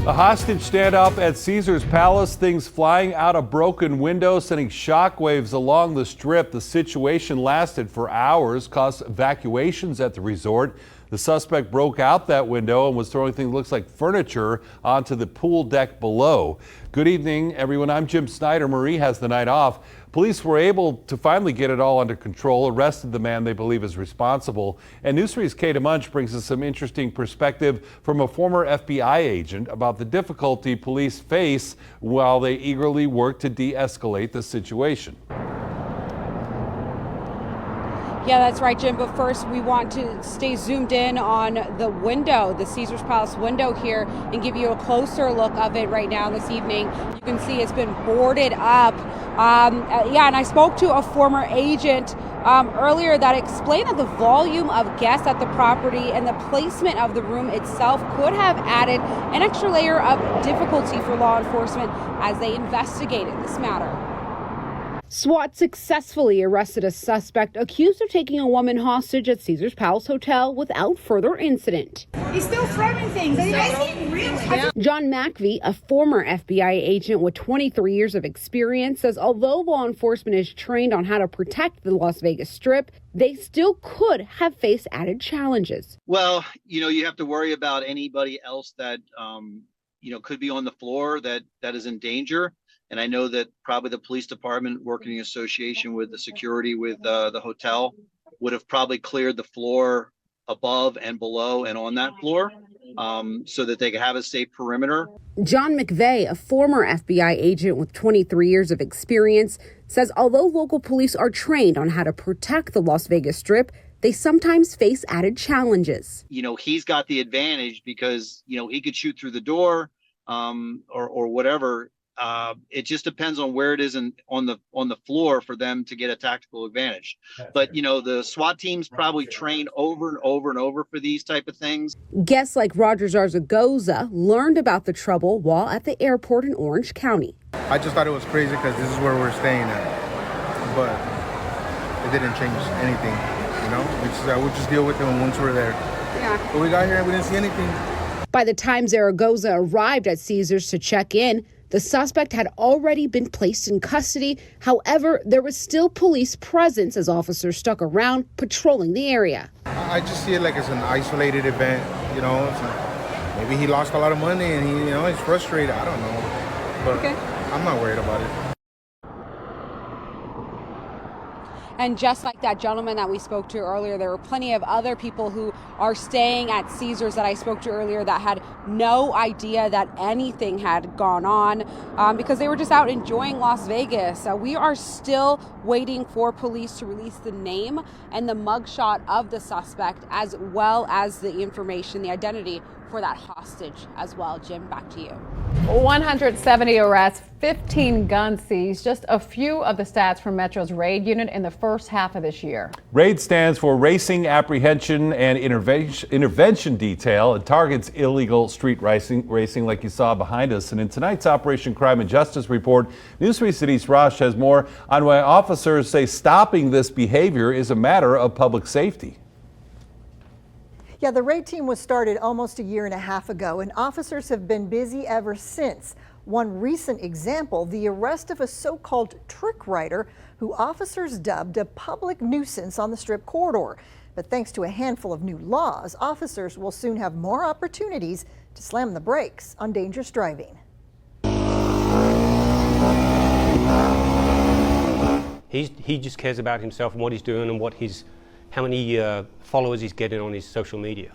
A hostage standoff at Caesars Palace, things flying out a broken window, sending shockwaves along the strip. The situation lasted for hours, caused evacuations at the resort. The suspect broke out that window and was throwing things that looks like furniture onto the pool deck below. Good evening, everyone. I'm Jim Snyder. Marie has the night off. Police were able to finally get it all under control, arrested the man they believe is responsible. And News 3's Kata Munch brings us some interesting perspective from a former FBI agent about the difficulty police face while they eagerly work to de-escalate the situation. Yeah, that's right, Jim. But first, we want to stay zoomed in on the window, the Caesars Palace window here, and give you a closer look of it right now this evening. You can see it's been boarded up. And I spoke to a former agent earlier that explained that the volume of guests at the property and the placement of the room itself could have added an extra layer of difficulty for law enforcement as they investigated this matter. SWAT successfully arrested a suspect accused of taking a woman hostage at Caesars Palace Hotel without further incident. He's still throwing things. John MacVeigh, a former FBI agent with 23 years of experience, says although law enforcement is trained on how to protect the Las Vegas Strip, they still could have faced added challenges. Well, you have to worry about anybody else that, could be on the floor that is in danger. And I know that probably the police department, working in association with the security with the hotel, would have probably cleared the floor above and below and on that floor so that they could have a safe perimeter. John MacVeigh, a former FBI agent with 23 years of experience, says although local police are trained on how to protect the Las Vegas Strip, they sometimes face added challenges. He's got the advantage because, he could shoot through the door or whatever. It just depends on where it is on the floor for them to get a tactical advantage. But the SWAT teams probably train over and over and over for these type of things. Guests like Roger Zarzagoza learned about the trouble while at the airport in Orange County. I just thought it was crazy because this is where we're staying at, but it didn't change anything. I would just deal with them once we're there. Yeah. But we got here and we didn't see anything. By the time Zaragoza arrived at Caesars to check in, the suspect had already been placed in custody. However, there was still police presence as officers stuck around patrolling the area. I just see it like it's an isolated event, maybe he lost a lot of money and he's frustrated. I don't know, but okay. I'm not worried about it. And just like that gentleman that we spoke to earlier, there were plenty of other people who are staying at Caesars that I spoke to earlier that had no idea that anything had gone on because they were just out enjoying Las Vegas. We are still waiting for police to release the name and the mugshot of the suspect, as well as the information, the identity for that hostage as well. Jim, back to you. 170 arrests, 15 guns seized, just a few of the stats from Metro's raid unit in the first half of this year. RAID stands for Racing Apprehension and Intervention Detail. It targets illegal street racing like you saw behind us. And in tonight's Operation Crime and Justice report, News 3 City's Rosh has more on why officers say stopping this behavior is a matter of public safety. Yeah, the raid team was started almost a year and a half ago, and officers have been busy ever since. One recent example, the arrest of a so-called trick rider who officers dubbed a public nuisance on the Strip corridor. But thanks to a handful of new laws, officers will soon have more opportunities to slam the brakes on dangerous driving. He just cares about himself and what he's doing and how many followers he's getting on his social media.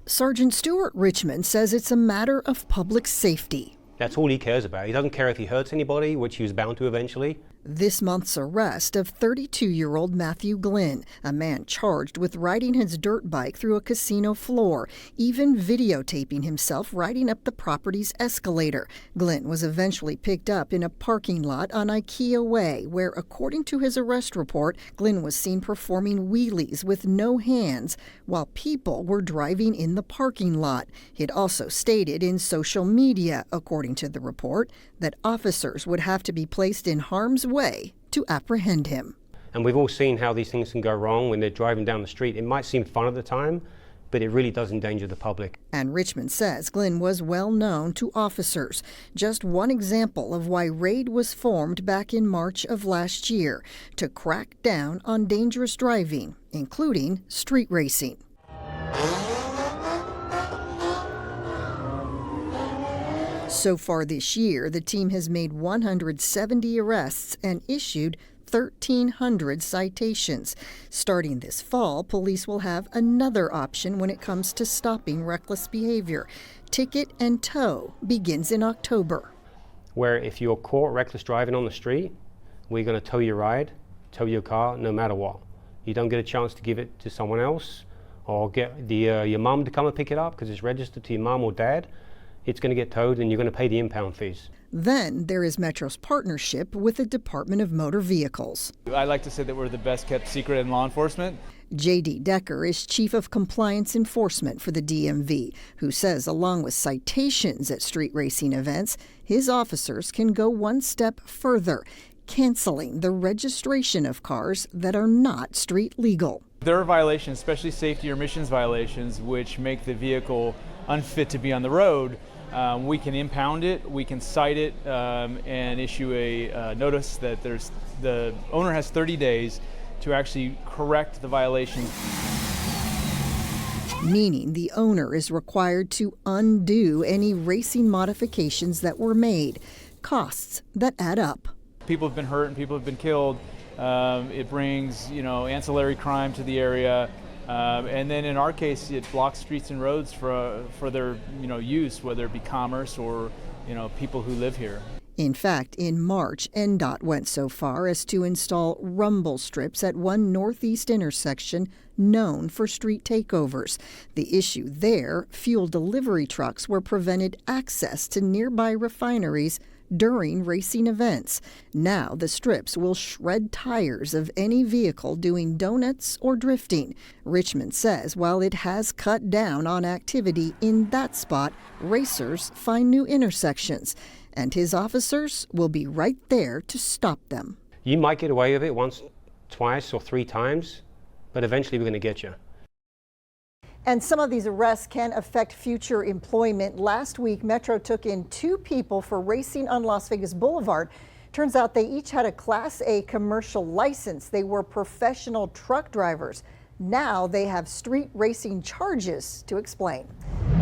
Sergeant Stuart Richmond says it's a matter of public safety. That's all he cares about. He doesn't care if he hurts anybody, which he was bound to eventually. This month's arrest of 32-year-old Matthew Glynn, a man charged with riding his dirt bike through a casino floor, even videotaping himself riding up the property's escalator. Glynn was eventually picked up in a parking lot on IKEA Way, where, according to his arrest report, Glynn was seen performing wheelies with no hands while people were driving in the parking lot. He'd also stated in social media, according to the report, that officers would have to be placed in harm's way to apprehend him. And we've all seen how these things can go wrong when they're driving down the street. It might seem fun at the time, but it really does endanger the public. And Richmond says Glenn was well known to officers. Just one example of why RAID was formed back in March of last year, to crack down on dangerous driving, including street racing. So far this year, the team has made 170 arrests and issued 1,300 citations. Starting this fall, police will have another option when it comes to stopping reckless behavior. Ticket and tow begins in October. Where if you're caught reckless driving on the street, we're going to tow your ride, tow your car, no matter what. You don't get a chance to give it to someone else or get your mum to come and pick it up because it's registered to your mum or dad. It's going to get towed and you're going to pay the impound fees. Then there is Metro's partnership with the Department of Motor Vehicles. I like to say that we're the best kept secret in law enforcement. J.D. Decker is Chief of Compliance Enforcement for the DMV, who says along with citations at street racing events, his officers can go one step further, canceling the registration of cars that are not street legal. There are violations, especially safety or emissions violations, which make the vehicle unfit to be on the road. We can impound it, we can cite it, and issue a notice that the owner has 30 days to actually correct the violation. Meaning the owner is required to undo any racing modifications that were made, costs that add up. People have been hurt and people have been killed. It brings, ancillary crime to the area. And then in our case, it blocks streets and roads for their, use, whether it be commerce or, people who live here. In fact, in March, NDOT went so far as to install rumble strips at one northeast intersection known for street takeovers. The issue there, fuel delivery trucks were prevented access to nearby refineries during racing events. Now the strips will shred tires of any vehicle doing donuts or drifting. Richmond says while it has cut down on activity in that spot, racers find new intersections, and his officers will be right there to stop them. You might get away with it once, twice, or 3 times, but eventually we're going to get you. And some of these arrests can affect future employment. Last week, Metro took in 2 people for racing on Las Vegas Boulevard. Turns out they each had a Class A commercial license. They were professional truck drivers. Now they have street racing charges to explain.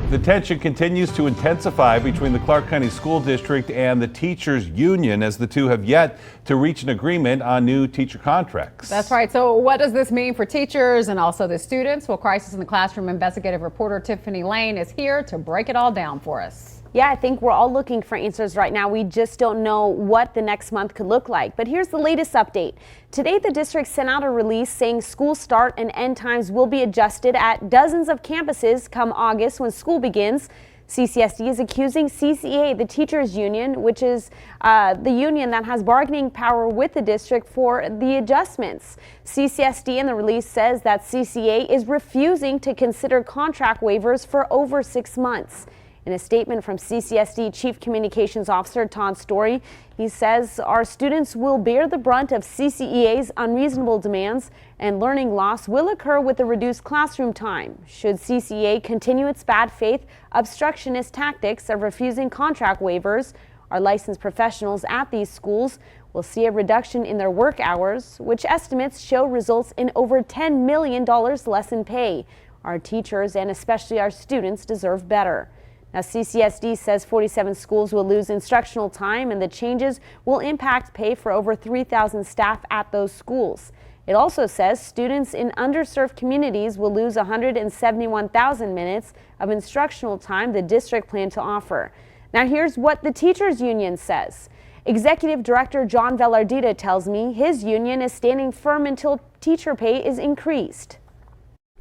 The tension continues to intensify between the Clark County School District and the teachers union as the two have yet to reach an agreement on new teacher contracts. That's right. So what does this mean for teachers and also the students? Well, Crisis in the Classroom investigative reporter Tiffany Lane is here to break it all down for us. Yeah, I think we're all looking for answers right now. We just don't know what the next month could look like. But here's the latest update. Today, the district sent out a release saying school start and end times will be adjusted at dozens of campuses come August when school begins. CCSD is accusing CCEA, the teachers union, which is the union that has bargaining power with the district for the adjustments. CCSD in the release says that CCEA is refusing to consider contract waivers for over 6 months. In a statement from CCSD Chief Communications Officer Todd Story, he says our students will bear the brunt of CCEA's unreasonable demands and learning loss will occur with the reduced classroom time. Should CCEA continue its bad faith, obstructionist tactics of refusing contract waivers, our licensed professionals at these schools will see a reduction in their work hours, which estimates show results in over $10 million less in pay. Our teachers and especially our students deserve better. Now, CCSD says 47 schools will lose instructional time and the changes will impact pay for over 3,000 staff at those schools. It also says students in underserved communities will lose 171,000 minutes of instructional time the district planned to offer. Now, here's what the teachers union says. Executive Director John Velardita tells me his union is standing firm until teacher pay is increased.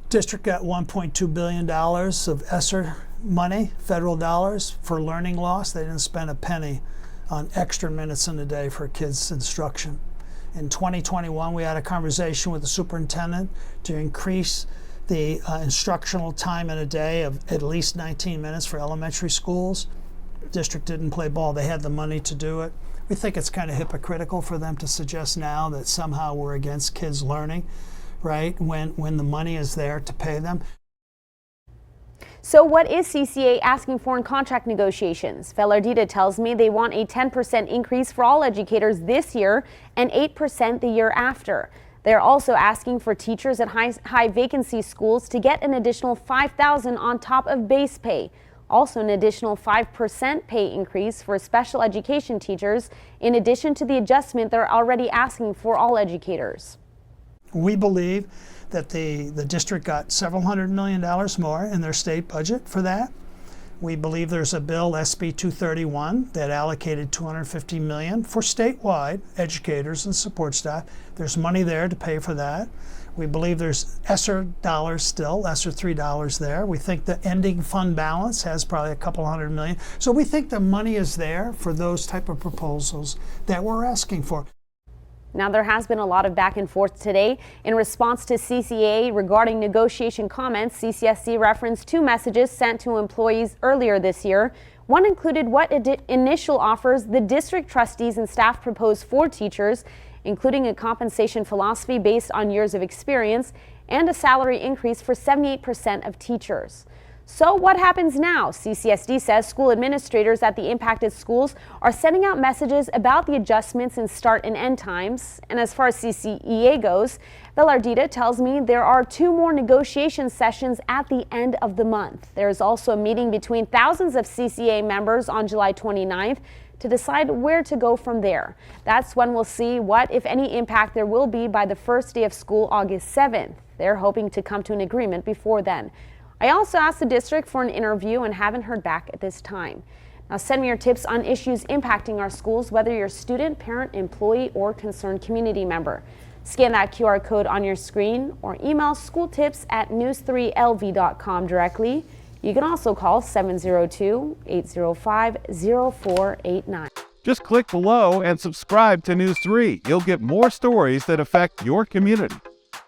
District got $1.2 billion of ESSER money, federal dollars, for learning loss. They didn't spend a penny on extra minutes in a day for kids' instruction. In 2021, we had a conversation with the superintendent to increase the instructional time in a day of at least 19 minutes for elementary schools. The district didn't play ball. They had the money to do it. We think it's kind of hypocritical for them to suggest now that somehow we're against kids learning, right, when the money is there to pay them. So what is CCEA asking for in contract negotiations? Velardita tells me they want a 10% increase for all educators this year and 8% the year after. They're also asking for teachers at high vacancy schools to get an additional $5,000 on top of base pay. Also an additional 5% pay increase for special education teachers, in addition to the adjustment they're already asking for all educators. We believe that the district got several $100 million more in their state budget for that. We believe there's a bill, SB 231, that allocated $250 million for statewide educators and support staff. There's money there to pay for that. We believe there's ESSER dollars still, ESSER $3 there. We think the ending fund balance has probably a couple $100 million. So we think the money is there for those type of proposals that we're asking for. Now, there has been a lot of back and forth today. In response to CCEA regarding negotiation comments, CCSD referenced 2 messages sent to employees earlier this year. One included what initial offers the district trustees and staff proposed for teachers, including a compensation philosophy based on years of experience and a salary increase for 78% of teachers. So what happens now? CCSD says school administrators at the impacted schools are sending out messages about the adjustments in start and end times. And as far as CCEA goes, Velardita tells me there are 2 more negotiation sessions at the end of the month. There is also a meeting between thousands of CCEA members on July 29th to decide where to go from there. That's when we'll see what, if any, impact there will be by the first day of school, August 7th. They're hoping to come to an agreement before then. I also asked the district for an interview and haven't heard back at this time. Now send me your tips on issues impacting our schools, whether you're a student, parent, employee, or concerned community member. Scan that QR code on your screen or email schooltips@news3lv.com directly. You can also call 702-805-0489. Just click below and subscribe to News 3. You'll get more stories that affect your community.